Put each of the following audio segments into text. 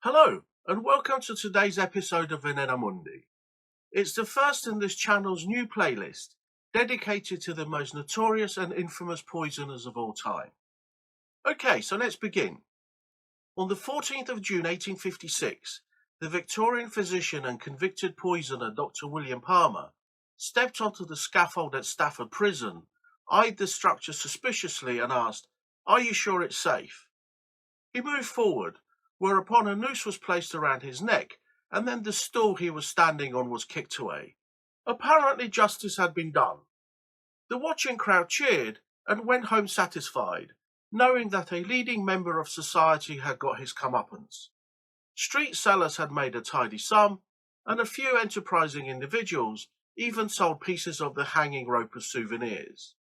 Hello, and welcome to today's episode of Venena Mundi. It's the first in this channel's new playlist, dedicated to the most notorious and infamous poisoners of all time. Okay, so let's begin. On the 14th of June 1856, the Victorian physician and convicted poisoner Dr. William Palmer stepped onto the scaffold at Stafford Prison, eyed the structure suspiciously and asked, "Are you sure it's safe?" He moved forward, whereupon a noose was placed around his neck, and then the stool he was standing on was kicked away. Apparently justice had been done. The watching crowd cheered and went home satisfied, knowing that a leading member of society had got his comeuppance. Street sellers had made a tidy sum, and a few enterprising individuals even sold pieces of the hanging rope as souvenirs.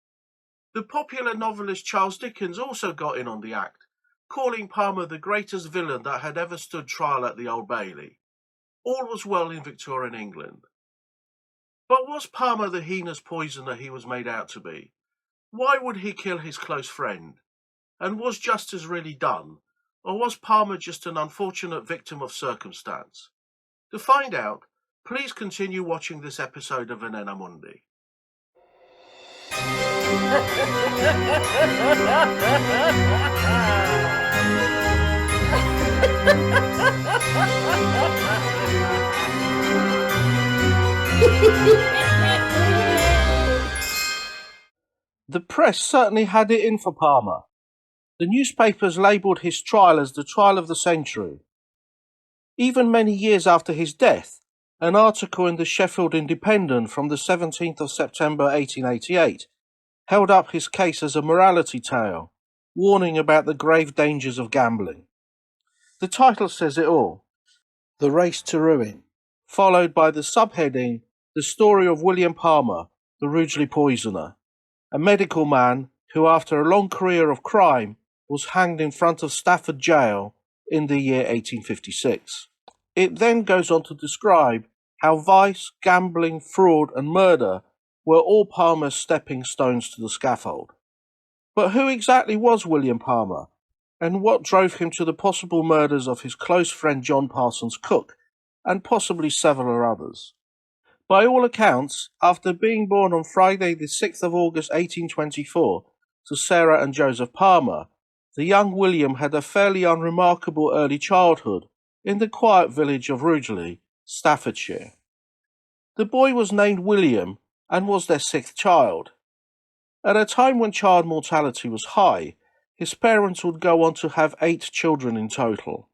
The popular novelist Charles Dickens also got in on the act, calling Palmer the greatest villain that had ever stood trial at the Old Bailey. All was well in Victorian England. But was Palmer the heinous poisoner he was made out to be? Why would he kill his close friend? And was justice really done, or was Palmer just an unfortunate victim of circumstance? To find out, please continue watching this episode of Venena Mundi. The press certainly had it in for Palmer. The newspapers labelled his trial as the trial of the century. Even many years after his death, an article in the Sheffield Independent from the 17th of September 1888 held up his case as a morality tale, warning about the grave dangers of gambling. The title says it all: The Race to Ruin, followed by the subheading, The Story of William Palmer, the Rugeley Poisoner, a medical man who, after a long career of crime, was hanged in front of Stafford Jail in the year 1856. It then goes on to describe how vice, gambling, fraud and murder were all Palmer's stepping stones to the scaffold. But who exactly was William Palmer, and what drove him to the possible murders of his close friend John Parsons Cook, and possibly several others? By all accounts, after being born on Friday the 6th of August 1824 to Sarah and Joseph Palmer, the young William had a fairly unremarkable early childhood in the quiet village of Rugeley, Staffordshire. The boy was named William and was their sixth child. At a time when child mortality was high, his parents would go on to have 8 children in total.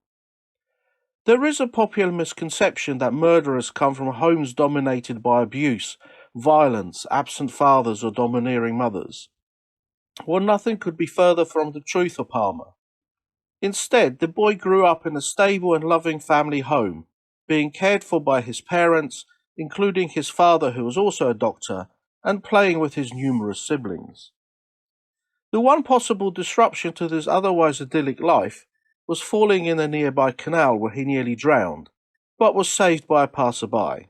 There is a popular misconception that murderers come from homes dominated by abuse, violence, absent fathers or domineering mothers. Well, nothing could be further from the truth of Palmer. Instead, the boy grew up in a stable and loving family home, being cared for by his parents, including his father, who was also a doctor, and playing with his numerous siblings. The one possible disruption to this otherwise idyllic life was falling in a nearby canal where he nearly drowned, but was saved by a passerby.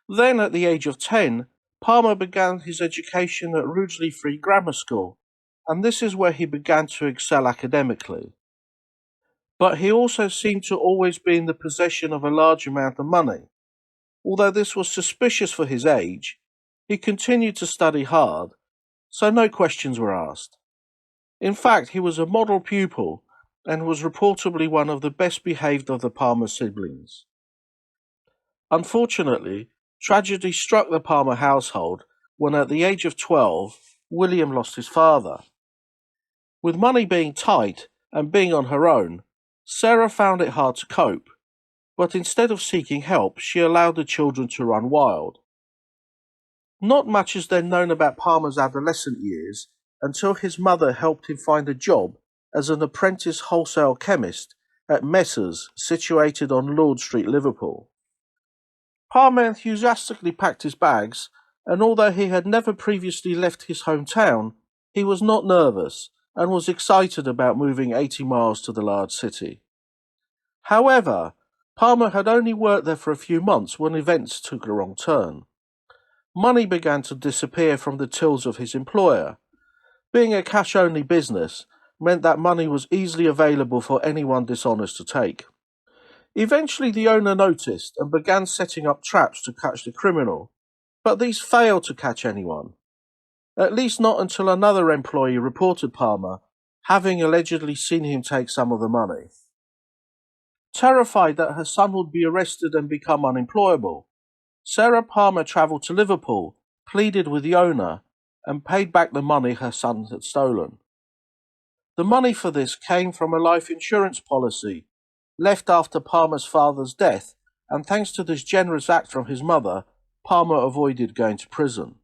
Then, at the age of 10, Palmer began his education at Rugeley Free Grammar School, and this is where he began to excel academically. But he also seemed to always be in the possession of a large amount of money. Although this was suspicious for his age, he continued to study hard, so no questions were asked. In fact, he was a model pupil and was reportedly one of the best behaved of the Palmer siblings. Unfortunately, tragedy struck the Palmer household when at the age of 12, William lost his father. With money being tight and being on her own, Sarah found it hard to cope, but instead of seeking help, she allowed the children to run wild. Not much is then known about Palmer's adolescent years until his mother helped him find a job as an apprentice wholesale chemist at Messrs, situated on Lord Street, Liverpool. Palmer enthusiastically packed his bags, and although he had never previously left his hometown, he was not nervous and was excited about moving 80 miles to the large city. However, Palmer had only worked there for a few months when events took a wrong turn. Money began to disappear from the tills of his employer. Being a cash-only business meant that money was easily available for anyone dishonest to take. Eventually the owner noticed and began setting up traps to catch the criminal, but these failed to catch anyone, at least not until another employee reported Palmer, having allegedly seen him take some of the money. Terrified that her son would be arrested and become unemployable, Sarah Palmer travelled to Liverpool, pleaded with the owner, and paid back the money her son had stolen. The money for this came from a life insurance policy left after Palmer's father's death, and thanks to this generous act from his mother, Palmer avoided going to prison.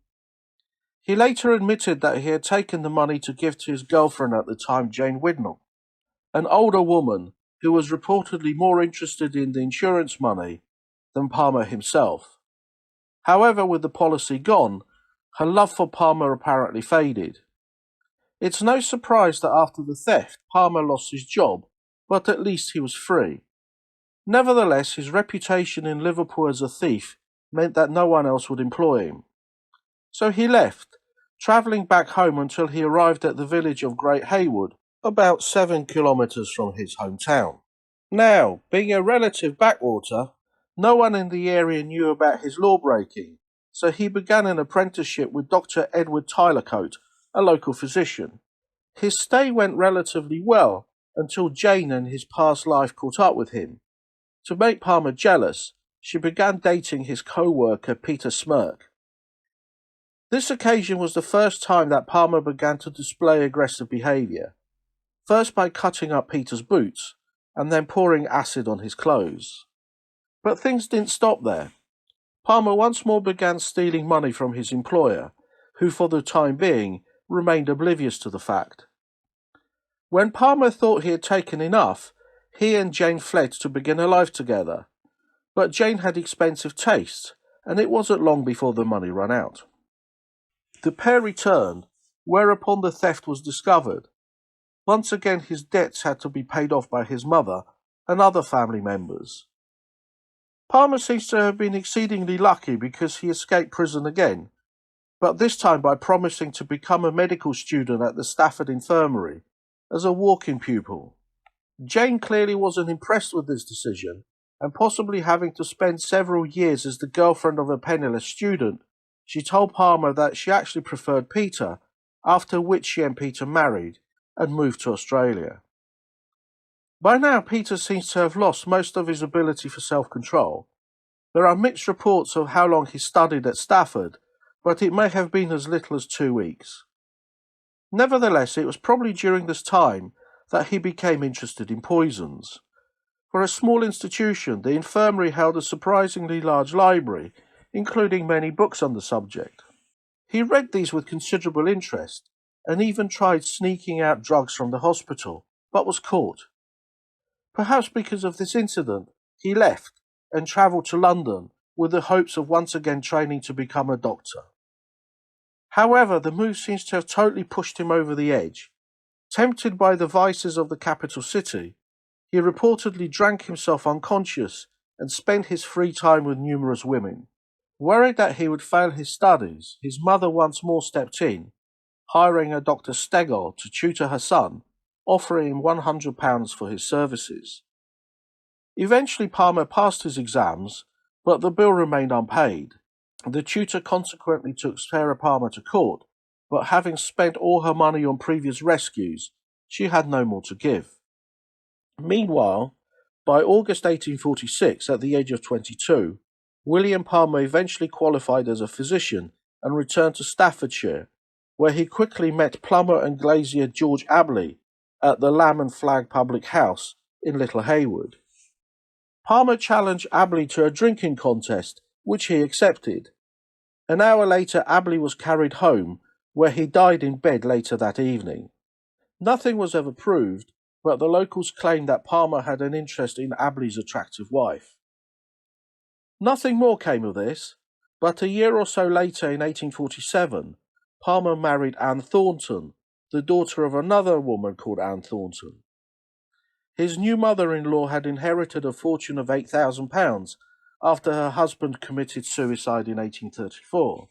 He later admitted that he had taken the money to give to his girlfriend at the time, Jane Widnall, an older woman who was reportedly more interested in the insurance money than Palmer himself. However, with the policy gone, her love for Palmer apparently faded. It's no surprise that after the theft, Palmer lost his job, but at least he was free. Nevertheless, his reputation in Liverpool as a thief meant that no one else would employ him. So he left, travelling back home until he arrived at the village of Great Haywood, about 7 kilometres from his hometown. Now, being a relative backwater, no one in the area knew about his law-breaking, so he began an apprenticeship with Dr. Edward Tylercote, a local physician. His stay went relatively well until Jane and his past life caught up with him. To make Palmer jealous, she began dating his co-worker Peter Smirk. This occasion was the first time that Palmer began to display aggressive behaviour, first by cutting up Peter's boots, and then pouring acid on his clothes. But things didn't stop there. Palmer once more began stealing money from his employer, who for the time being remained oblivious to the fact. When Palmer thought he had taken enough, he and Jane fled to begin a life together. But Jane had expensive tastes, and it wasn't long before the money ran out. The pair returned, whereupon the theft was discovered. Once again his debts had to be paid off by his mother and other family members. Palmer seems to have been exceedingly lucky because he escaped prison again, but this time by promising to become a medical student at the Stafford Infirmary as a walk-in pupil. Jane clearly wasn't impressed with this decision, and possibly having to spend several years as the girlfriend of a penniless student, she told Palmer that she actually preferred Peter, after which she and Peter married and moved to Australia. By now, Peter seems to have lost most of his ability for self-control. There are mixed reports of how long he studied at Stafford, but it may have been as little as 2 weeks. Nevertheless, it was probably during this time that he became interested in poisons. For a small institution, the infirmary held a surprisingly large library, including many books on the subject. He read these with considerable interest, and even tried sneaking out drugs from the hospital, but was caught. Perhaps because of this incident, he left and travelled to London with the hopes of once again training to become a doctor. However, the move seems to have totally pushed him over the edge. Tempted by the vices of the capital city, he reportedly drank himself unconscious and spent his free time with numerous women. Worried that he would fail his studies, his mother once more stepped in, hiring a Dr. Stegall to tutor her son, offering him £100 for his services. Eventually Palmer passed his exams, but the bill remained unpaid. The tutor consequently took Sarah Palmer to court, but having spent all her money on previous rescues, she had no more to give. Meanwhile, by August 1846, at the age of 22, William Palmer eventually qualified as a physician and returned to Staffordshire, where he quickly met plumber and glazier George Abley at the Lamb and Flag public house in Little Haywood. Palmer challenged Abley to a drinking contest, which he accepted. An hour later, Abley was carried home, where he died in bed later that evening. Nothing was ever proved, but the locals claimed that Palmer had an interest in Abley's attractive wife. Nothing more came of this, but a year or so later in 1847, Palmer married Anne Thornton, the daughter of another woman called Anne Thornton. His new mother-in-law had inherited a fortune of £8,000 after her husband committed suicide in 1834.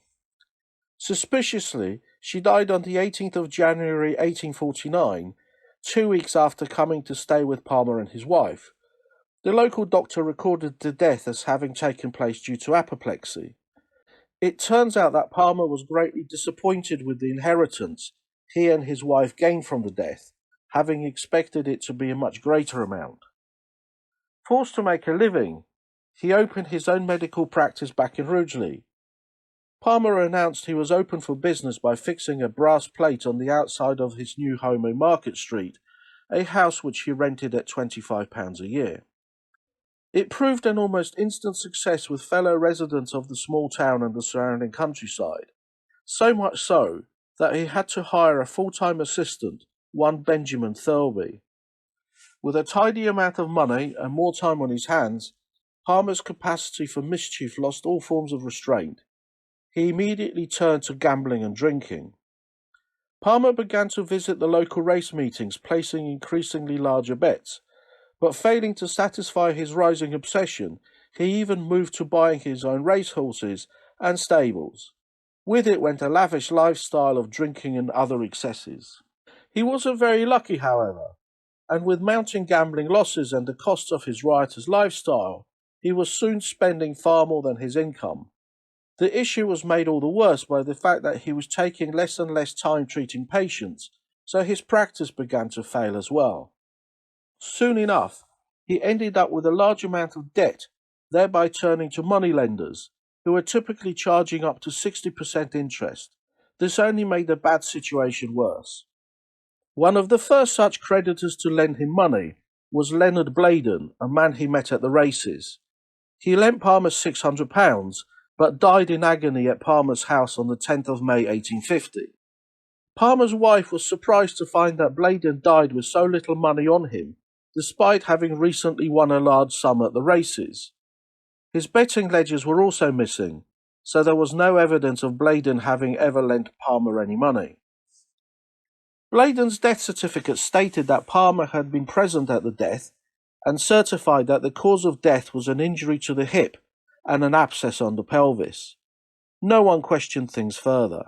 Suspiciously, she died on the 18th of January 1849, 2 weeks after coming to stay with Palmer and his wife, The local doctor recorded the death as having taken place due to apoplexy. It turns out that Palmer was greatly disappointed with the inheritance he and his wife gained from the death, having expected it to be a much greater amount. Forced to make a living, he opened his own medical practice back in Rugeley. Palmer announced he was open for business by fixing a brass plate on the outside of his new home in Market Street, a house which he rented at £25 a year. It proved an almost instant success with fellow residents of the small town and the surrounding countryside, so much so that he had to hire a full-time assistant, one Benjamin Thirlby. With a tidy amount of money and more time on his hands, Palmer's capacity for mischief lost all forms of restraint. He immediately turned to gambling and drinking. Palmer began to visit the local race meetings, placing increasingly larger bets, but failing to satisfy his rising obsession, he even moved to buying his own racehorses and stables. With it went a lavish lifestyle of drinking and other excesses. He wasn't very lucky, however, and with mounting gambling losses and the cost of his riotous lifestyle, he was soon spending far more than his income. The issue was made all the worse by the fact that he was taking less and less time treating patients, so his practice began to fail as well. Soon enough, he ended up with a large amount of debt, thereby turning to moneylenders, who were typically charging up to 60% interest. This only made the bad situation worse. One of the first such creditors to lend him money was Leonard Bladen, a man he met at the races. He lent Palmer £600, but died in agony at Palmer's house on the 10th of May 1850. Palmer's wife was surprised to find that Bladen died with so little money on him, despite having recently won a large sum at the races. His betting ledgers were also missing, so there was no evidence of Bladen having ever lent Palmer any money. Bladen's death certificate stated that Palmer had been present at the death and certified that the cause of death was an injury to the hip and an abscess on the pelvis. No one questioned things further.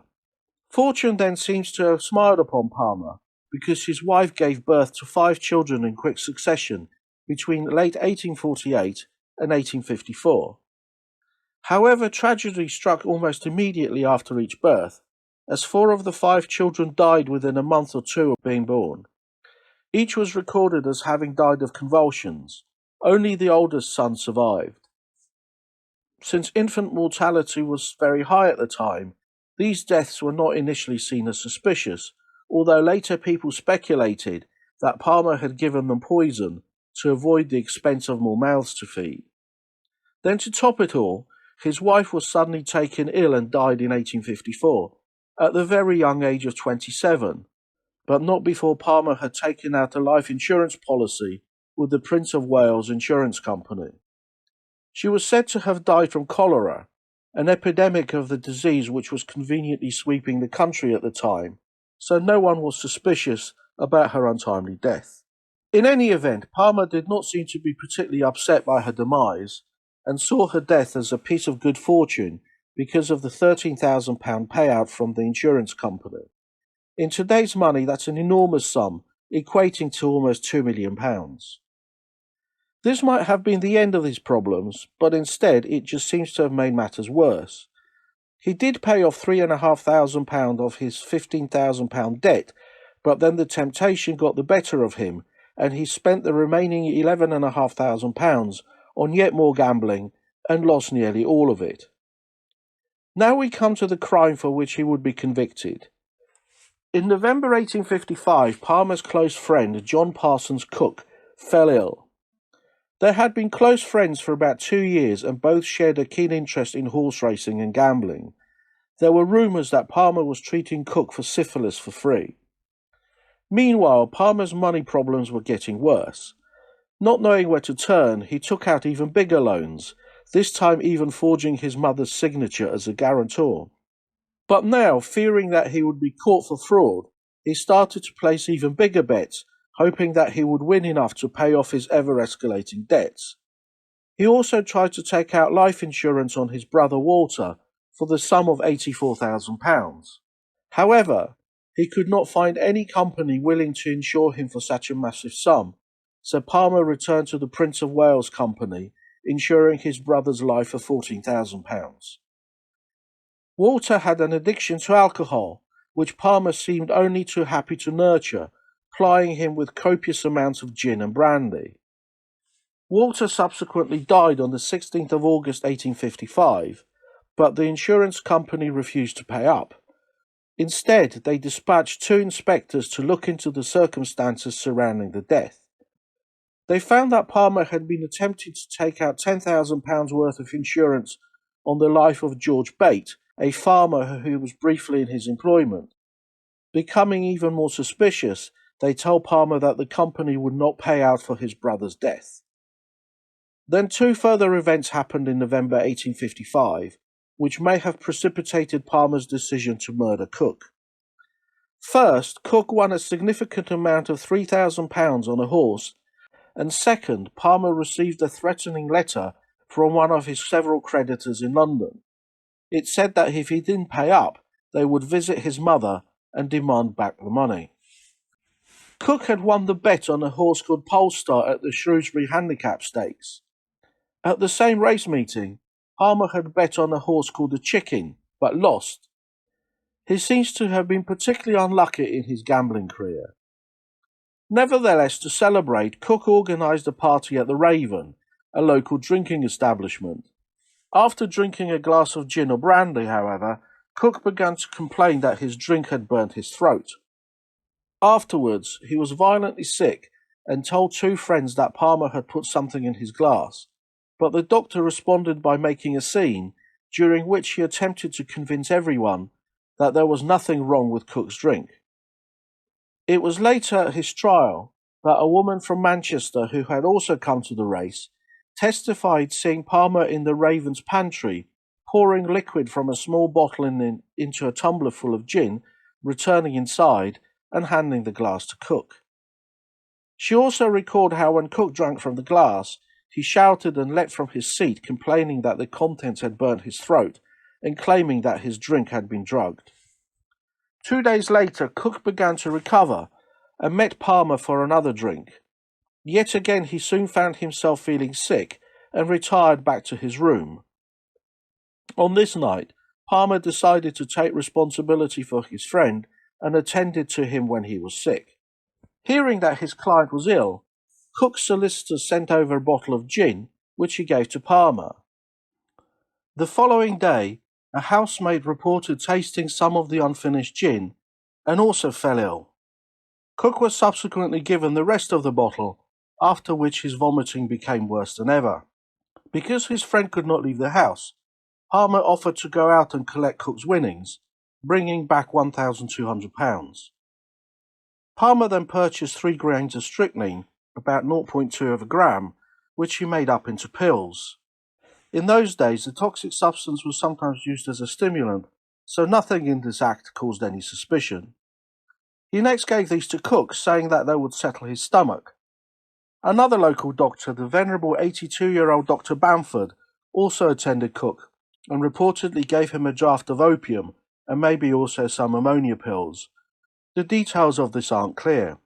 Fortune then seems to have smiled upon Palmer, because his wife gave birth to 5 children in quick succession between late 1848 and 1854. However, tragedy struck almost immediately after each birth, as 4 of the 5 children died within a month or 2 of being born. Each was recorded as having died of convulsions. Only the oldest son survived. Since infant mortality was very high at the time, these deaths were not initially seen as suspicious, although later people speculated that Palmer had given them poison to avoid the expense of more mouths to feed. Then to top it all, his wife was suddenly taken ill and died in 1854, at the very young age of 27, but not before Palmer had taken out a life insurance policy with the Prince of Wales Insurance Company. She was said to have died from cholera, an epidemic of the disease which was conveniently sweeping the country at the time, so no one was suspicious about her untimely death. In any event, Palmer did not seem to be particularly upset by her demise, and saw her death as a piece of good fortune because of the £13,000 payout from the insurance company. In today's money, that's an enormous sum, equating to almost £2 million. This might have been the end of his problems, but instead it just seems to have made matters worse. He did pay off £3,500 of his £15,000 debt, but then the temptation got the better of him, and he spent the remaining £11,500 on yet more gambling and lost nearly all of it. Now we come to the crime for which he would be convicted. In November 1855, Palmer's close friend, John Parsons Cook, fell ill. They had been close friends for about 2 years and both shared a keen interest in horse racing and gambling. There were rumours that Palmer was treating Cook for syphilis for free. Meanwhile, Palmer's money problems were getting worse. Not knowing where to turn, he took out even bigger loans, this time even forging his mother's signature as a guarantor. But now, fearing that he would be caught for fraud, he started to place even bigger bets, hoping that he would win enough to pay off his ever-escalating debts. He also tried to take out life insurance on his brother Walter for the sum of £84,000. However, he could not find any company willing to insure him for such a massive sum, so Palmer returned to the Prince of Wales Company, insuring his brother's life for £14,000. Walter had an addiction to alcohol, which Palmer seemed only too happy to nurture, plying him with copious amounts of gin and brandy. Walter subsequently died on the 16th of August 1855, but the insurance company refused to pay up. Instead, they dispatched 2 inspectors to look into the circumstances surrounding the death. They found that Palmer had been attempting to take out £10,000 worth of insurance on the life of George Bate, a farmer who was briefly in his employment. Becoming even more suspicious, they told Palmer that the company would not pay out for his brother's death. Then 2 further events happened in November 1855, which may have precipitated Palmer's decision to murder Cook. First, Cook won a significant amount of £3,000 on a horse, and second, Palmer received a threatening letter from one of his several creditors in London. It said that if he didn't pay up, they would visit his mother and demand back the money. Cook had won the bet on a horse called Polestar at the Shrewsbury Handicap Stakes. At the same race meeting, Palmer had bet on a horse called the Chicken, but lost. He seems to have been particularly unlucky in his gambling career. Nevertheless, to celebrate, Cook organised a party at the Raven, a local drinking establishment. After drinking a glass of gin or brandy, however, Cook began to complain that his drink had burnt his throat. Afterwards, he was violently sick and told 2 friends that Palmer had put something in his glass, but the doctor responded by making a scene, during which he attempted to convince everyone that there was nothing wrong with Cook's drink. It was later at his trial that a woman from Manchester who had also come to the race testified seeing Palmer in the Raven's pantry pouring liquid from a small bottle into a tumbler full of gin, returning inside and handing the glass to Cook. She also recalled how when Cook drank from the glass, he shouted and leapt from his seat, complaining that the contents had burnt his throat and claiming that his drink had been drugged. 2 days later, Cook began to recover and met Palmer for another drink. Yet again he soon found himself feeling sick and retired back to his room. On this night, Palmer decided to take responsibility for his friend and attended to him when he was sick. Hearing that his client was ill, Cook's solicitor sent over a bottle of gin, which he gave to Palmer. The following day, a housemaid reported tasting some of the unfinished gin and also fell ill. Cook was subsequently given the rest of the bottle, after which his vomiting became worse than ever. Because his friend could not leave the house, Palmer offered to go out and collect Cook's winnings, bringing back £1,200. Palmer then purchased 3 grains of strychnine, about 0.2 of a gram, which he made up into pills. In those days, the toxic substance was sometimes used as a stimulant, so nothing in this act caused any suspicion. He next gave these to Cook, saying that they would settle his stomach. Another local doctor, the venerable 82-year-old Dr. Bamford, also attended Cook and reportedly gave him a draught of opium and maybe also some ammonia pills. The details of this aren't clear.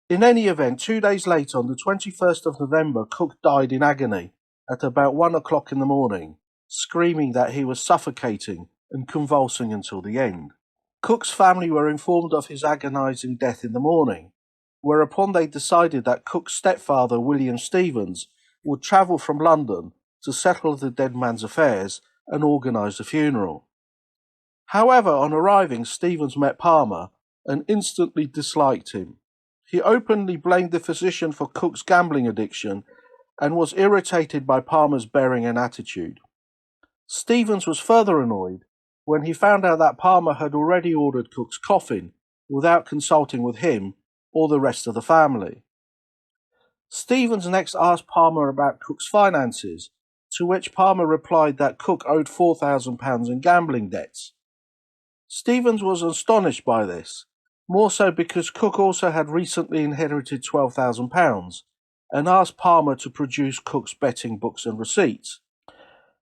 In any event, 2 days later, on the 21st of November, Cook died in agony at about 1 o'clock in the morning, screaming that he was suffocating and convulsing until the end. Cook's family were informed of his agonizing death in the morning, whereupon they decided that Cook's stepfather, William Stevens, would travel from London to settle the dead man's affairs and organise a funeral. However, on arriving, Stevens met Palmer and instantly disliked him. He openly blamed the physician for Cook's gambling addiction and was irritated by Palmer's bearing and attitude. Stevens was further annoyed when he found out that Palmer had already ordered Cook's coffin without consulting with him or the rest of the family. Stevens next asked Palmer about Cook's finances, to which Palmer replied that Cook owed £4,000 in gambling debts. Stevens was astonished by this, more so because Cook also had recently inherited £12,000, and asked Palmer to produce Cook's betting books and receipts.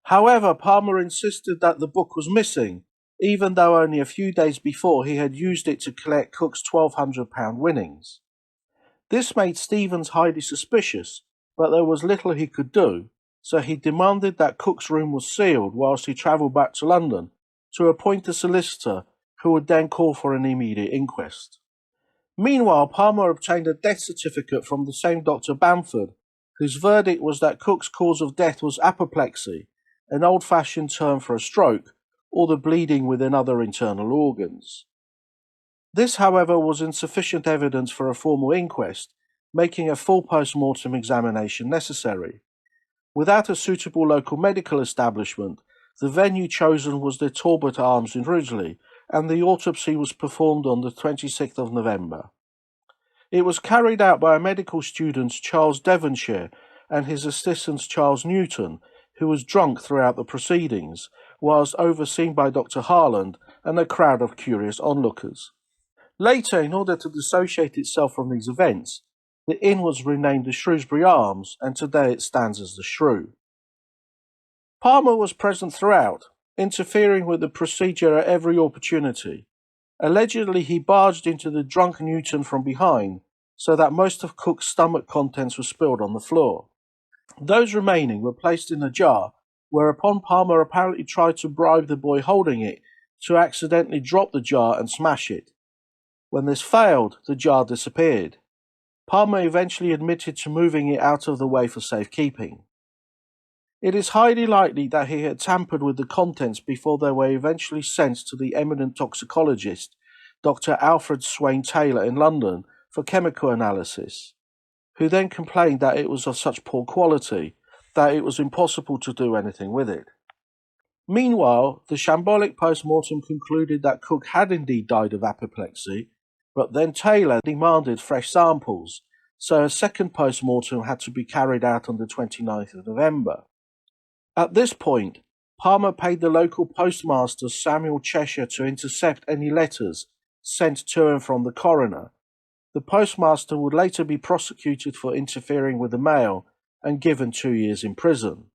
However, Palmer insisted that the book was missing, even though only a few days before he had used it to collect Cook's £1,200 winnings. This made Stevens highly suspicious, but there was little he could do, so he demanded that Cook's room was sealed whilst he travelled back to London to appoint a solicitor who would then call for an immediate inquest. Meanwhile, Palmer obtained a death certificate from the same Dr. Bamford, whose verdict was that Cook's cause of death was apoplexy, an old-fashioned term for a stroke, or the bleeding within other internal organs. This, however, was insufficient evidence for a formal inquest, making a full post-mortem examination necessary. Without a suitable local medical establishment, the venue chosen was the Talbot Arms in Rugeley, and the autopsy was performed on the 26th of November. It was carried out by a medical student, Charles Devonshire, and his assistant Charles Newton, who was drunk throughout the proceedings, whilst overseen by Dr. Harland and a crowd of curious onlookers. Later, in order to dissociate itself from these events, the inn was renamed the Shrewsbury Arms, and today it stands as the Shrew. Palmer was present throughout, interfering with the procedure at every opportunity. Allegedly, he barged into the drunk Newton from behind, so that most of Cook's stomach contents were spilled on the floor. Those remaining were placed in a jar, whereupon Palmer apparently tried to bribe the boy holding it to accidentally drop the jar and smash it. When this failed, the jar disappeared. Palmer eventually admitted to moving it out of the way for safekeeping. It is highly likely that he had tampered with the contents before they were eventually sent to the eminent toxicologist, Dr. Alfred Swain Taylor in London, for chemical analysis, who then complained that it was of such poor quality that it was impossible to do anything with it. Meanwhile, the shambolic post-mortem concluded that Cook had indeed died of apoplexy, but then Taylor demanded fresh samples, so a second post-mortem had to be carried out on the 29th of November. At this point, Palmer paid the local postmaster Samuel Cheshire to intercept any letters sent to and from the coroner. The postmaster would later be prosecuted for interfering with the mail and given 2 years in prison.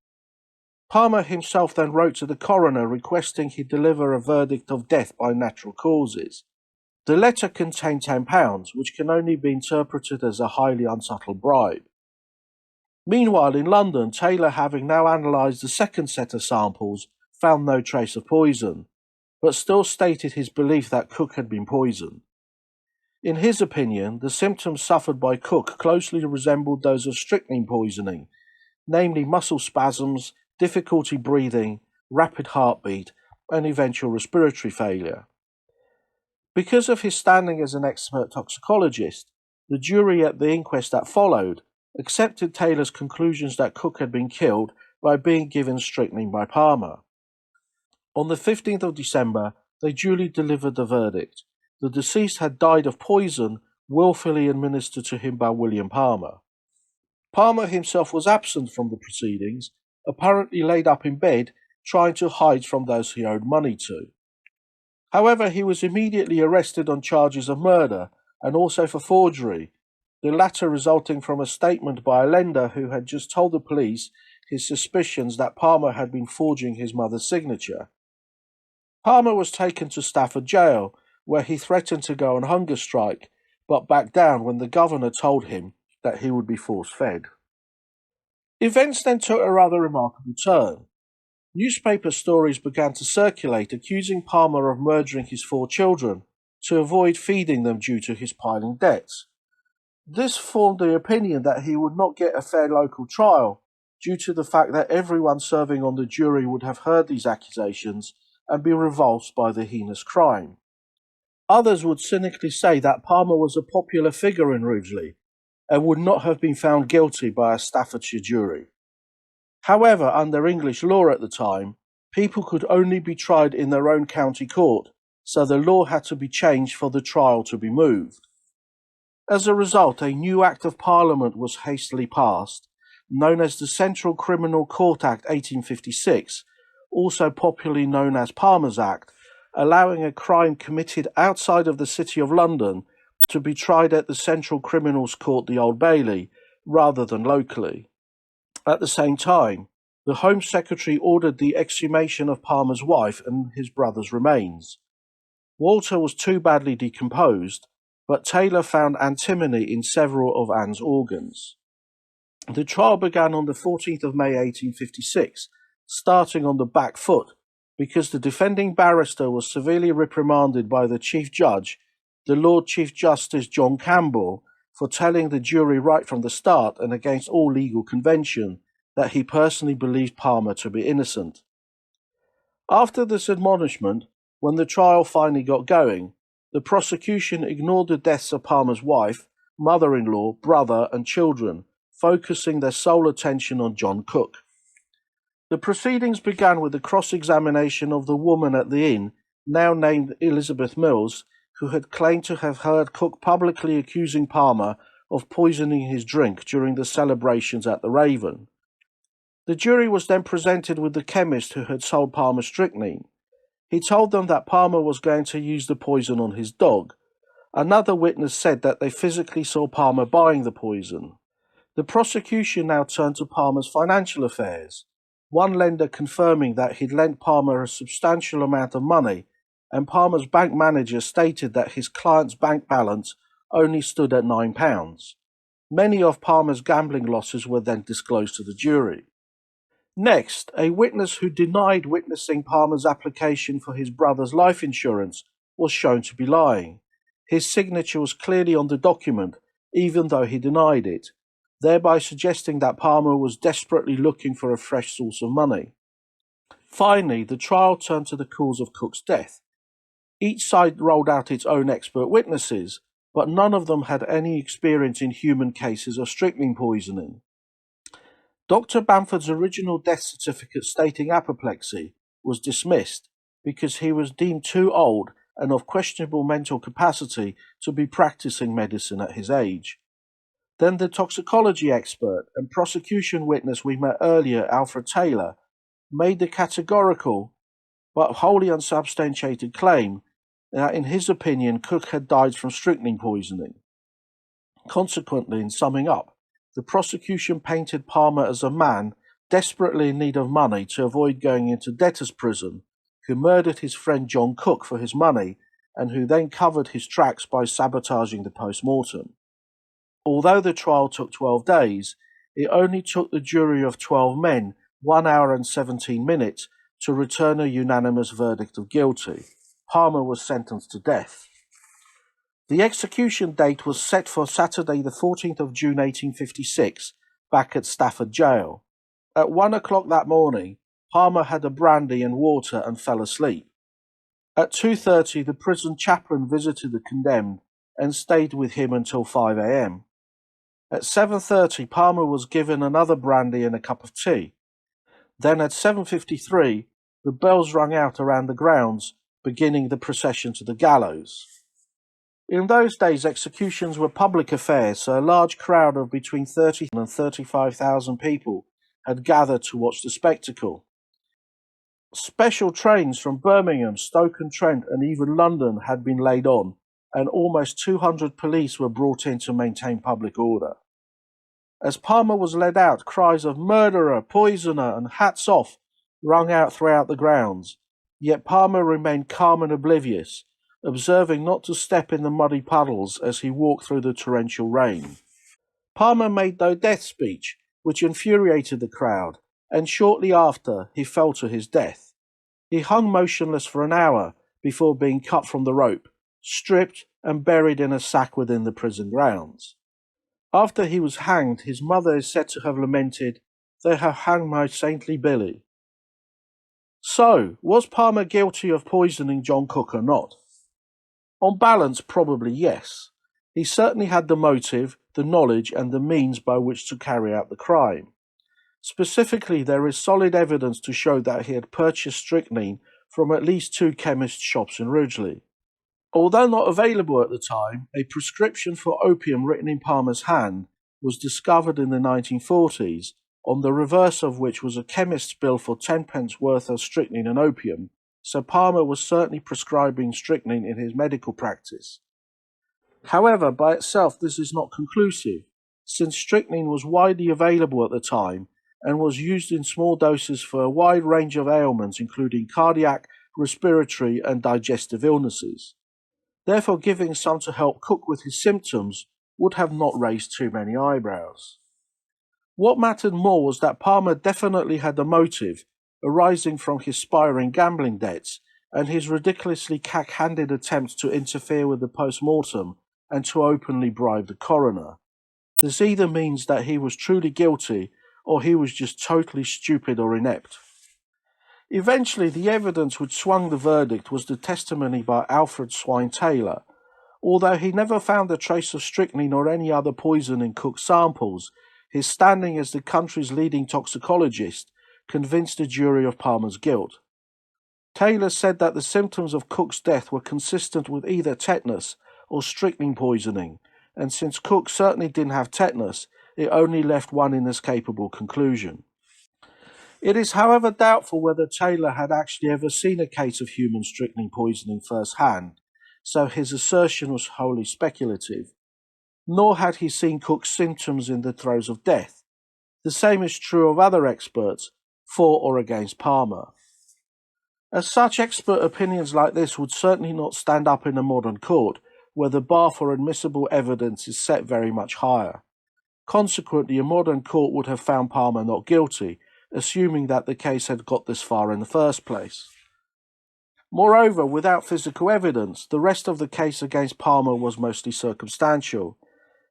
Palmer himself then wrote to the coroner requesting he deliver a verdict of death by natural causes. The letter contained £10, which can only be interpreted as a highly unsubtle bribe. Meanwhile, in London, Taylor, having now analysed the second set of samples, found no trace of poison, but still stated his belief that Cook had been poisoned. In his opinion, the symptoms suffered by Cook closely resembled those of strychnine poisoning, namely muscle spasms, difficulty breathing, rapid heartbeat, and eventual respiratory failure. Because of his standing as an expert toxicologist, the jury at the inquest that followed accepted Taylor's conclusions that Cook had been killed by being given strychnine by Palmer. On the 15th of December, they duly delivered the verdict. The deceased had died of poison willfully administered to him by William Palmer. Palmer himself was absent from the proceedings, apparently laid up in bed, trying to hide from those he owed money to. However, he was immediately arrested on charges of murder and also for forgery, the latter resulting from a statement by a lender who had just told the police his suspicions that Palmer had been forging his mother's signature. Palmer was taken to Stafford Jail, where he threatened to go on hunger strike, but backed down when the governor told him that he would be force-fed. Events then took a rather remarkable turn. Newspaper stories began to circulate accusing Palmer of murdering his 4 children to avoid feeding them due to his piling debts. This formed the opinion that he would not get a fair local trial due to the fact that everyone serving on the jury would have heard these accusations and be revulsed by the heinous crime. Others would cynically say that Palmer was a popular figure in Rugeley and would not have been found guilty by a Staffordshire jury. However, under English law at the time, people could only be tried in their own county court, so the law had to be changed for the trial to be moved. As a result, a new Act of Parliament was hastily passed, known as the Central Criminal Court Act 1856, also popularly known as Palmer's Act, allowing a crime committed outside of the City of London to be tried at the Central Criminals Court, the Old Bailey, rather than locally. At the same time, the Home Secretary ordered the exhumation of Palmer's wife and his brother's remains. Walter was too badly decomposed, but Taylor found antimony in several of Anne's organs. The trial began on the 14th of May 1856, starting on the back foot, because the defending barrister was severely reprimanded by the Chief Judge, the Lord Chief Justice John Campbell, for telling the jury right from the start and against all legal convention that he personally believed Palmer to be innocent. After this admonishment, when the trial finally got going, the prosecution ignored the deaths of Palmer's wife, mother-in-law, brother and children, focusing their sole attention on John Cook. The proceedings began with the cross-examination of the woman at the inn, now named Elizabeth Mills, who had claimed to have heard Cook publicly accusing Palmer of poisoning his drink during the celebrations at the Raven. The jury was then presented with the chemist who had sold Palmer strychnine. He told them that Palmer was going to use the poison on his dog. Another witness said that they physically saw Palmer buying the poison. The prosecution now turned to Palmer's financial affairs, one lender confirming that he'd lent Palmer a substantial amount of money, and Palmer's bank manager stated that his client's bank balance only stood at £9. Many of Palmer's gambling losses were then disclosed to the jury. Next, a witness who denied witnessing Palmer's application for his brother's life insurance was shown to be lying. His signature was clearly on the document, even though he denied it, thereby suggesting that Palmer was desperately looking for a fresh source of money. Finally, the trial turned to the cause of Cook's death. Each side rolled out its own expert witnesses, but none of them had any experience in human cases of strychnine poisoning. Dr. Bamford's original death certificate stating apoplexy was dismissed because he was deemed too old and of questionable mental capacity to be practicing medicine at his age. Then the toxicology expert and prosecution witness we met earlier, Alfred Taylor, made the categorical but wholly unsubstantiated claim that in his opinion Cook had died from strychnine poisoning. Consequently, in summing up, the prosecution painted Palmer as a man desperately in need of money to avoid going into debtor's prison, who murdered his friend John Cook for his money, and who then covered his tracks by sabotaging the post-mortem. Although the trial took 12 days, it only took the jury of 12 men 1 hour and 17 minutes to return a unanimous verdict of guilty. Palmer was sentenced to death. The execution date was set for Saturday the 14th of June 1856, back at Stafford Jail. At 1 o'clock that morning, Palmer had a brandy and water and fell asleep. At 2:30, the prison chaplain visited the condemned and stayed with him until 5 a.m. At 7:30, Palmer was given another brandy and a cup of tea. Then at 7:53, the bells rung out around the grounds, beginning the procession to the gallows. In those days, executions were public affairs, so a large crowd of between 30,000 and 35,000 people had gathered to watch the spectacle. Special trains from Birmingham, Stoke-on-Trent and even London had been laid on, and almost 200 police were brought in to maintain public order. As Palmer was led out, cries of "murderer," "poisoner" and "hats off" rung out throughout the grounds, yet Palmer remained calm and oblivious, observing not to step in the muddy puddles as he walked through the torrential rain. Palmer made no death speech, which infuriated the crowd, and shortly after he fell to his death. He hung motionless for an hour before being cut from the rope, stripped and buried in a sack within the prison grounds. After he was hanged, his mother is said to have lamented, "They have hanged my saintly Billy." So, was Palmer guilty of poisoning John Cook or not? On balance, probably yes. He certainly had the motive, the knowledge, and the means by which to carry out the crime. Specifically, there is solid evidence to show that he had purchased strychnine from at least 2 chemist shops in Rugeley. Although not available at the time, a prescription for opium written in Palmer's hand was discovered in the 1940s, on the reverse of which was a chemist's bill for 10p worth of strychnine and opium, so Palmer was certainly prescribing strychnine in his medical practice. However, by itself this is not conclusive, since strychnine was widely available at the time and was used in small doses for a wide range of ailments including cardiac, respiratory and digestive illnesses. Therefore giving some to help Cook with his symptoms would have not raised too many eyebrows. What mattered more was that Palmer definitely had a motive arising from his spiraling gambling debts and his ridiculously cack-handed attempts to interfere with the post-mortem and to openly bribe the coroner. This either means that he was truly guilty or he was just totally stupid or inept. Eventually, the evidence which swung the verdict was the testimony by Alfred Swine Taylor. Although he never found a trace of strychnine or any other poison in Cook's samples, his standing as the country's leading toxicologist convinced the jury of Palmer's guilt. Taylor said that the symptoms of Cook's death were consistent with either tetanus or strychnine poisoning, and since Cook certainly didn't have tetanus, it only left one inescapable conclusion. It is, however, doubtful whether Taylor had actually ever seen a case of human strychnine poisoning firsthand, so his assertion was wholly speculative. Nor had he seen Cook's symptoms in the throes of death. The same is true of other experts, for or against Palmer. As such, expert opinions like this would certainly not stand up in a modern court, where the bar for admissible evidence is set very much higher. Consequently, a modern court would have found Palmer not guilty, assuming that the case had got this far in the first place. Moreover, without physical evidence, the rest of the case against Palmer was mostly circumstantial.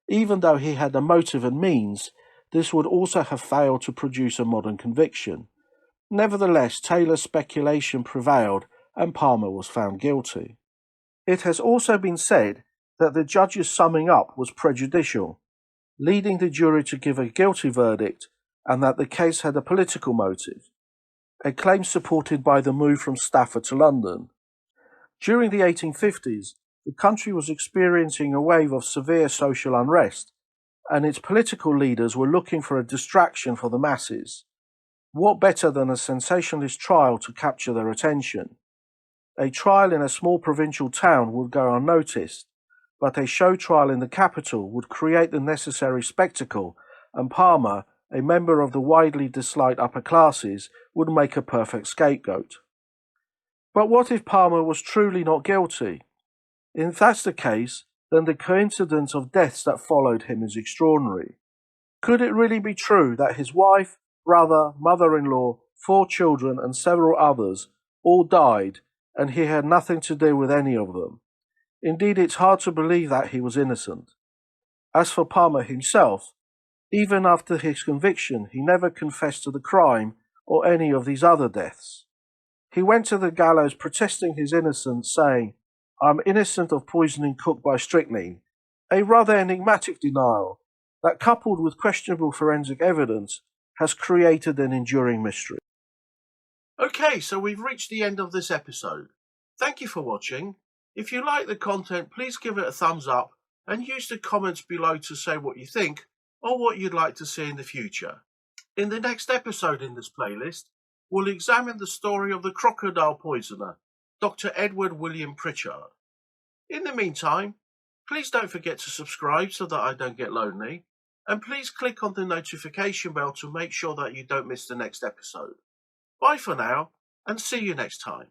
Even though he had a motive and means, this would also have failed to produce a modern conviction. Nevertheless, Taylor's speculation prevailed and Palmer was found guilty. It has also been said that the judge's summing up was prejudicial, leading the jury to give a guilty verdict, and that the case had a political motive, a claim supported by the move from Stafford to London. During the 1850s, the country was experiencing a wave of severe social unrest, and its political leaders were looking for a distraction for the masses. What better than a sensationalist trial to capture their attention? A trial in a small provincial town would go unnoticed, but a show trial in the capital would create the necessary spectacle, and Palmer, a member of the widely disliked upper classes, would make a perfect scapegoat. But what if Palmer was truly not guilty? If that's the case, then the coincidence of deaths that followed him is extraordinary. Could it really be true that his wife, brother, mother-in-law, 4 children and several others all died, and he had nothing to do with any of them? Indeed, it's hard to believe that he was innocent. As for Palmer himself, even after his conviction, he never confessed to the crime or any of these other deaths. He went to the gallows protesting his innocence, saying, "I'm innocent of poisoning Cook by strychnine," a rather enigmatic denial that, coupled with questionable forensic evidence, has created an enduring mystery. Okay, so we've reached the end of this episode. Thank you for watching. If you like the content, please give it a thumbs up and use the comments below to say what you think or what you'd like to see in the future. In the next episode in this playlist, we'll examine the story of the crocodile poisoner, Dr. Edward William Pritchard. In the meantime, please don't forget to subscribe so that I don't get lonely, and please click on the notification bell to make sure that you don't miss the next episode. Bye for now, and see you next time.